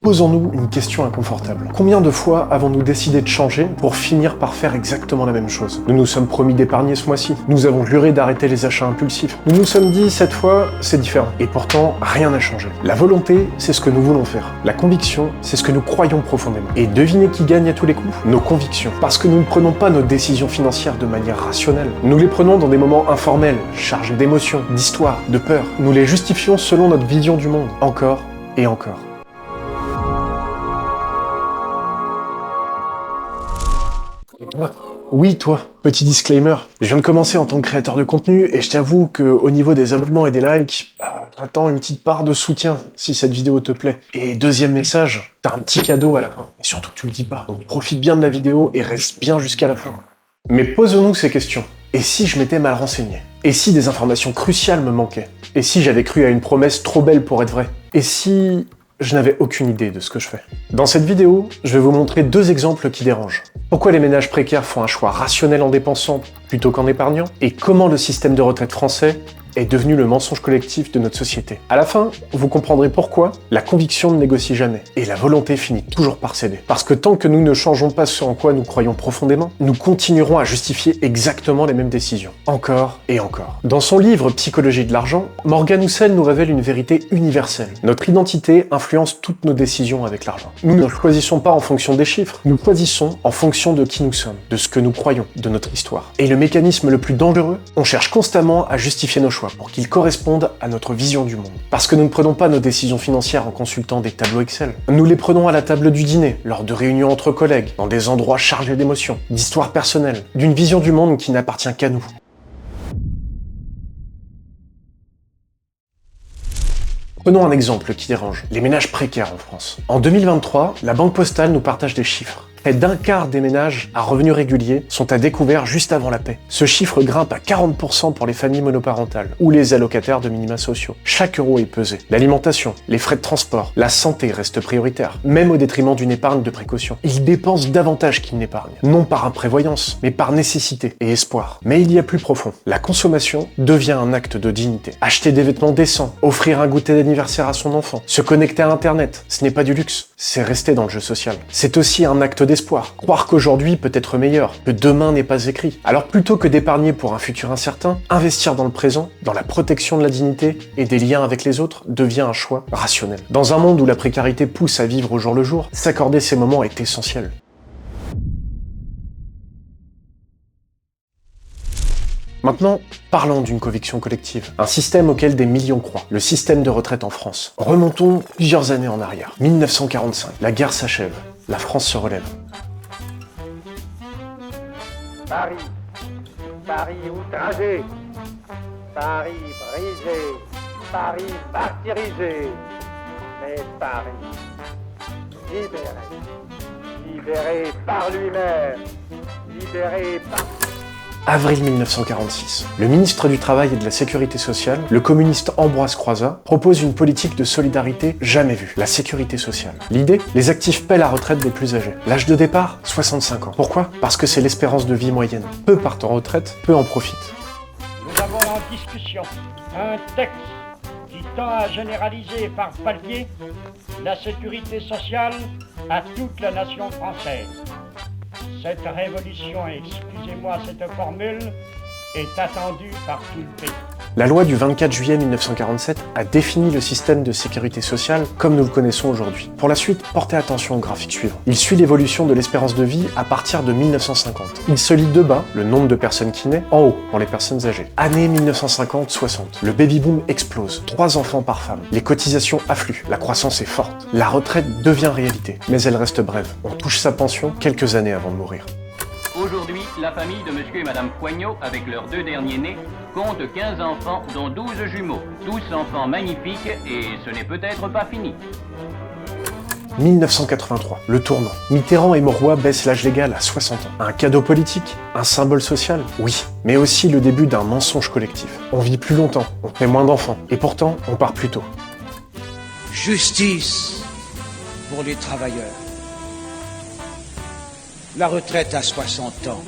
Posons-nous une question inconfortable. Combien de fois avons-nous décidé de changer pour finir par faire exactement la même chose? Nous nous sommes promis d'épargner ce mois-ci. Nous avons juré d'arrêter les achats impulsifs. Nous nous sommes dit, cette fois, c'est différent. Et pourtant, rien n'a changé. La volonté, c'est ce que nous voulons faire. La conviction, c'est ce que nous croyons profondément. Et devinez qui gagne à tous les coups? Nos convictions. Parce que nous ne prenons pas nos décisions financières de manière rationnelle. Nous les prenons dans des moments informels, chargés d'émotions, d'histoire, de peur. Nous les justifions selon notre vision du monde. Encore et encore. Oui, toi, petit disclaimer, je viens de commencer en tant que créateur de contenu et je t'avoue qu'au niveau des abonnements et des likes, j'attends une petite part de soutien si cette vidéo te plaît. Et deuxième message, t'as un petit cadeau à la fin. Et surtout, tu le dis pas. Donc profite bien de la vidéo et reste bien jusqu'à la fin. Mais posons-nous ces questions. Et si je m'étais mal renseigné? Et si des informations cruciales me manquaient? Et si j'avais cru à une promesse trop belle pour être vraie? Et si je n'avais aucune idée de ce que je fais? Dans cette vidéo, je vais vous montrer deux exemples qui dérangent. Pourquoi les ménages précaires font un choix rationnel en dépensant plutôt qu'en épargnant? Et comment le système de retraite français est devenu le mensonge collectif de notre société. À la fin, vous comprendrez pourquoi la conviction ne négocie jamais et la volonté finit toujours par céder. Parce que tant que nous ne changeons pas ce en quoi nous croyons profondément, nous continuerons à justifier exactement les mêmes décisions. Encore et encore. Dans son livre Psychologie de l'argent, Morgan Housel nous révèle une vérité universelle. Notre identité influence toutes nos décisions avec l'argent. Nous ne choisissons pas en fonction des chiffres, nous choisissons en fonction de qui nous sommes, de ce que nous croyons, de notre histoire. Et le mécanisme le plus dangereux, on cherche constamment à justifier nos choix pour qu'ils correspondent à notre vision du monde. Parce que nous ne prenons pas nos décisions financières en consultant des tableaux Excel. Nous les prenons à la table du dîner, lors de réunions entre collègues, dans des endroits chargés d'émotions, d'histoires personnelles, d'une vision du monde qui n'appartient qu'à nous. Prenons un exemple qui dérange, les ménages précaires en France. En 2023, la Banque Postale nous partage des chiffres. Près d'un quart des ménages à revenus réguliers sont à découvert juste avant la paix. Ce chiffre grimpe à 40% pour les familles monoparentales ou les allocataires de minima sociaux. Chaque euro est pesé. L'alimentation, les frais de transport, la santé restent prioritaires, même au détriment d'une épargne de précaution. Ils dépensent davantage qu'ils n'épargnent, non par imprévoyance, mais par nécessité et espoir. Mais il y a plus profond. La consommation devient un acte de dignité. Acheter des vêtements décents, offrir un goûter d'anniversaire à son enfant, se connecter à Internet, ce n'est pas du luxe, c'est rester dans le jeu social. C'est aussi un acte d'espoir. Croire qu'aujourd'hui peut être meilleur, que demain n'est pas écrit. Alors plutôt que d'épargner pour un futur incertain, investir dans le présent, dans la protection de la dignité et des liens avec les autres devient un choix rationnel. Dans un monde où la précarité pousse à vivre au jour le jour, s'accorder ces moments est essentiel. Maintenant, parlons d'une conviction collective, un système auquel des millions croient, le système de retraite en France. Remontons plusieurs années en arrière. 1945, la guerre s'achève, la France se relève. Paris outragé, Paris brisé, Paris martyrisé, mais Paris libéré par lui-même, libéré par... Avril 1946. Le ministre du Travail et de la Sécurité sociale, le communiste Ambroise Croizat, propose une politique de solidarité jamais vue, la sécurité sociale. L'idée? Les actifs paient la retraite des plus âgés. L'âge de départ? 65 ans. Pourquoi? Parce que c'est l'espérance de vie moyenne. Peu partent en retraite, peu en profitent. Nous avons en discussion un texte qui tend à généraliser par palier la sécurité sociale à toute la nation française. Cette révolution, excusez-moi cette formule, est attendue par tout le pays. La loi du 24 juillet 1947 a défini le système de sécurité sociale comme nous le connaissons aujourd'hui. Pour la suite, portez attention au graphique suivant. Il suit l'évolution de l'espérance de vie à partir de 1950. Il se lit de bas, le nombre de personnes qui naissent, en haut, pour les personnes âgées. Année 1950-60, le baby-boom explose. 3 enfants par femme. Les cotisations affluent. La croissance est forte. La retraite devient réalité, mais elle reste brève. On touche sa pension quelques années avant de mourir. Aujourd'hui, la famille de monsieur et madame Poignot, avec leurs 2 derniers nés, compte 15 enfants, dont 12 jumeaux. Tous enfants magnifiques, et ce n'est peut-être pas fini. 1983, le tournant. Mitterrand et Mauroy baissent l'âge légal à 60 ans. Un cadeau politique? Un symbole social? Oui, mais aussi le début d'un mensonge collectif. On vit plus longtemps, on fait moins d'enfants, et pourtant, on part plus tôt. Justice pour les travailleurs. la retraite à 60 ans.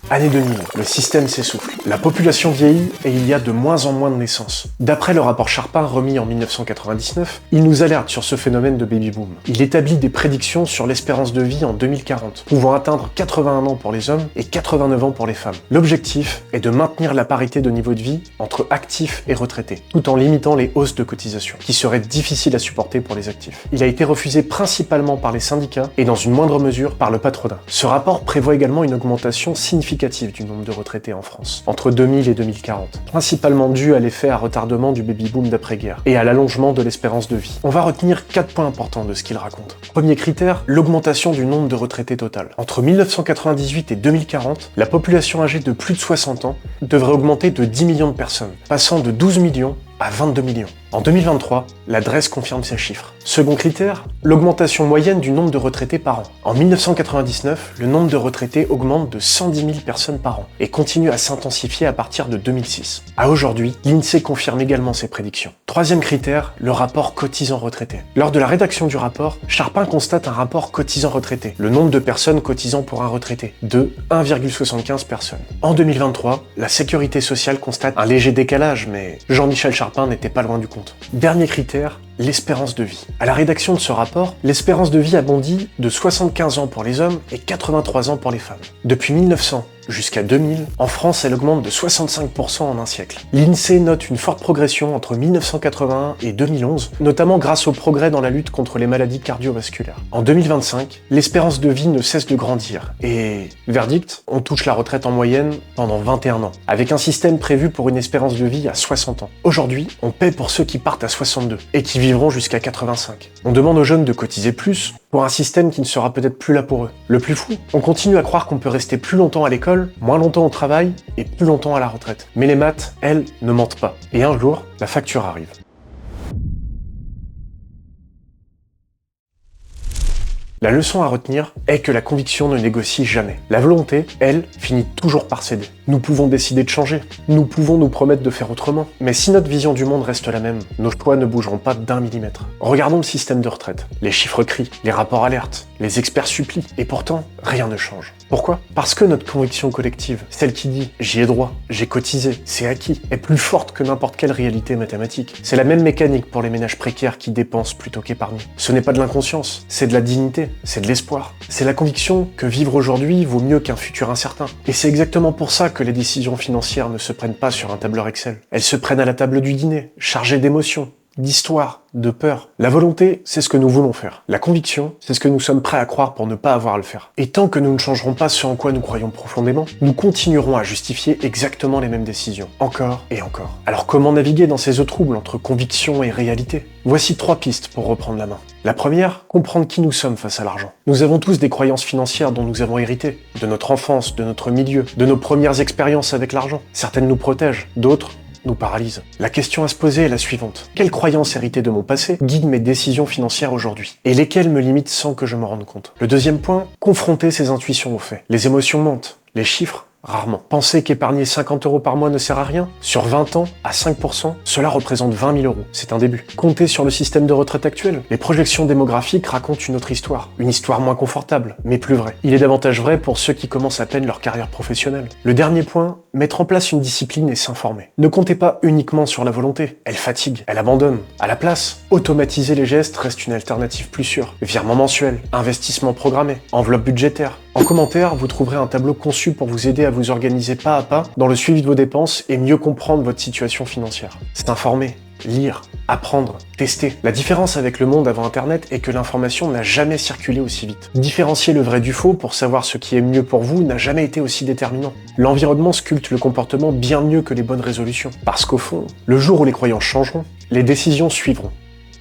Année 2000, le système s'essouffle. La population vieillit et il y a de moins en moins de naissances. D'après le rapport Charpin remis en 1999, il nous alerte sur ce phénomène de baby-boom. Il établit des prédictions sur l'espérance de vie en 2040, pouvant atteindre 81 ans pour les hommes et 89 ans pour les femmes. L'objectif est de maintenir la parité de niveau de vie entre actifs et retraités, tout en limitant les hausses de cotisations, qui seraient difficiles à supporter pour les actifs. Il a été refusé principalement par les syndicats et dans une moindre mesure par le patronat. Ce rapport prévoit également une augmentation significative du nombre de retraités en France, entre 2000 et 2040, principalement dû à l'effet à retardement du baby-boom d'après-guerre et à l'allongement de l'espérance de vie. On va retenir 4 points importants de ce qu'il raconte. Premier critère, l'augmentation du nombre de retraités total. Entre 1998 et 2040, la population âgée de plus de 60 ans devrait augmenter de 10 millions de personnes, passant de 12 millions à 22 millions. En 2023, la DREES confirme ces chiffres. Second critère, l'augmentation moyenne du nombre de retraités par an. En 1999, le nombre de retraités augmente de 110 000 personnes par an et continue à s'intensifier à partir de 2006. À aujourd'hui, l'INSEE confirme également ses prédictions. Troisième critère, le rapport cotisant-retraité. Lors de la rédaction du rapport, Charpin constate un rapport cotisant-retraité, le nombre de personnes cotisant pour un retraité, de 1,75 personnes. En 2023, la Sécurité sociale constate un léger décalage, mais Jean-Michel Charpin n'était pas loin du compte. Dernier critère, l'espérance de vie. À la rédaction de ce rapport, l'espérance de vie a bondi de 75 ans pour les hommes et 83 ans pour les femmes. Depuis 1900 jusqu'à 2000, en France, elle augmente de 65% en un siècle. L'INSEE note une forte progression entre 1981 et 2011, notamment grâce au progrès dans la lutte contre les maladies cardiovasculaires. En 2025, l'espérance de vie ne cesse de grandir et, verdict, on touche la retraite en moyenne pendant 21 ans, avec un système prévu pour une espérance de vie à 60 ans. Aujourd'hui, on paie pour ceux qui partent à 62 et qui vivront jusqu'à 85. On demande aux jeunes de cotiser plus pour un système qui ne sera peut-être plus là pour eux. Le plus fou, on continue à croire qu'on peut rester plus longtemps à l'école, moins longtemps au travail et plus longtemps à la retraite. Mais les maths, elles, ne mentent pas. Et un jour, la facture arrive. La leçon à retenir est que la conviction ne négocie jamais. La volonté, elle, finit toujours par céder. Nous pouvons décider de changer, nous pouvons nous promettre de faire autrement, mais si notre vision du monde reste la même, nos choix ne bougeront pas d'1 millimètre. Regardons le système de retraite. Les chiffres crient, les rapports alertent, les experts supplient, et pourtant, rien ne change. Pourquoi ? Parce que notre conviction collective, celle qui dit « j'y ai droit, j'ai cotisé, c'est acquis », est plus forte que n'importe quelle réalité mathématique. C'est la même mécanique pour les ménages précaires qui dépensent plutôt qu'épargner. Ce n'est pas de l'inconscience, c'est de la dignité. C'est de l'espoir. C'est la conviction que vivre aujourd'hui vaut mieux qu'un futur incertain. Et c'est exactement pour ça que les décisions financières ne se prennent pas sur un tableur Excel. Elles se prennent à la table du dîner, chargées d'émotions, d'histoire, de peur. La volonté, c'est ce que nous voulons faire. La conviction, c'est ce que nous sommes prêts à croire pour ne pas avoir à le faire. Et tant que nous ne changerons pas ce en quoi nous croyons profondément, nous continuerons à justifier exactement les mêmes décisions, encore et encore. Alors comment naviguer dans ces eaux troubles entre conviction et réalité ? Voici 3 pistes pour reprendre la main. La première, comprendre qui nous sommes face à l'argent. Nous avons tous des croyances financières dont nous avons hérité, de notre enfance, de notre milieu, de nos premières expériences avec l'argent. Certaines nous protègent, d'autres nous paralyse. La question à se poser est la suivante. Quelles croyances héritées de mon passé guident mes décisions financières aujourd'hui ? Et lesquelles me limitent sans que je m'en rende compte ? Le deuxième point, confronter ses intuitions aux faits. Les émotions mentent, les chiffres rarement. Penser qu'épargner 50 € par mois ne sert à rien ? Sur 20 ans, à 5%, cela représente 20 000 €. C'est un début. Compter sur le système de retraite actuel. Les projections démographiques racontent une autre histoire. Une histoire moins confortable, mais plus vraie. Il est davantage vrai pour ceux qui commencent à peine leur carrière professionnelle. Le dernier point, mettre en place une discipline et s'informer. Ne comptez pas uniquement sur la volonté. Elle fatigue, elle abandonne. À la place, automatiser les gestes reste une alternative plus sûre. Virement mensuel, investissement programmé, enveloppe budgétaire. En commentaire, vous trouverez un tableau conçu pour vous aider à vous organiser pas à pas dans le suivi de vos dépenses et mieux comprendre votre situation financière. S'informer, lire, apprendre, tester. La différence avec le monde avant Internet est que l'information n'a jamais circulé aussi vite. Différencier le vrai du faux pour savoir ce qui est mieux pour vous n'a jamais été aussi déterminant. L'environnement sculpte le comportement bien mieux que les bonnes résolutions. Parce qu'au fond, le jour où les croyances changeront, les décisions suivront.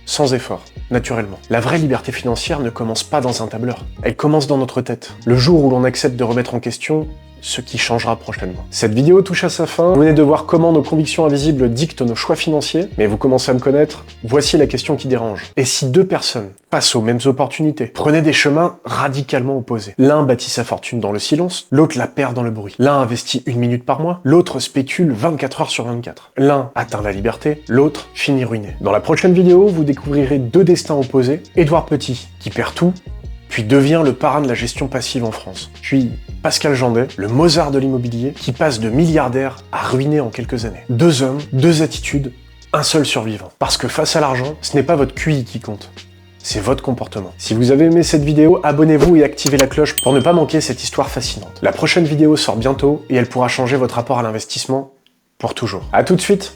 Sans effort, naturellement. La vraie liberté financière ne commence pas dans un tableur. Elle commence dans notre tête. Le jour où l'on accepte de remettre en question ce qui changera prochainement. Cette vidéo touche à sa fin. Vous venez de voir comment nos convictions invisibles dictent nos choix financiers, mais vous commencez à me connaître. Voici la question qui dérange. Et si 2 personnes, face aux mêmes opportunités, prenaient des chemins radicalement opposés ? L'un bâtit sa fortune dans le silence, l'autre la perd dans le bruit. L'un investit 1 minute par mois, l'autre spécule 24 heures sur 24. L'un atteint la liberté, l'autre finit ruiné. Dans la prochaine vidéo, vous découvrirez 2 destins opposés. Édouard Petit, qui perd tout, puis devient le parrain de la gestion passive en France. Puis Pascal Jandet, le Mozart de l'immobilier, qui passe de milliardaire à ruiné en quelques années. 2 hommes, 2 attitudes, un seul survivant. Parce que face à l'argent, ce n'est pas votre QI qui compte, c'est votre comportement. Si vous avez aimé cette vidéo, abonnez-vous et activez la cloche pour ne pas manquer cette histoire fascinante. La prochaine vidéo sort bientôt et elle pourra changer votre rapport à l'investissement pour toujours. À tout de suite!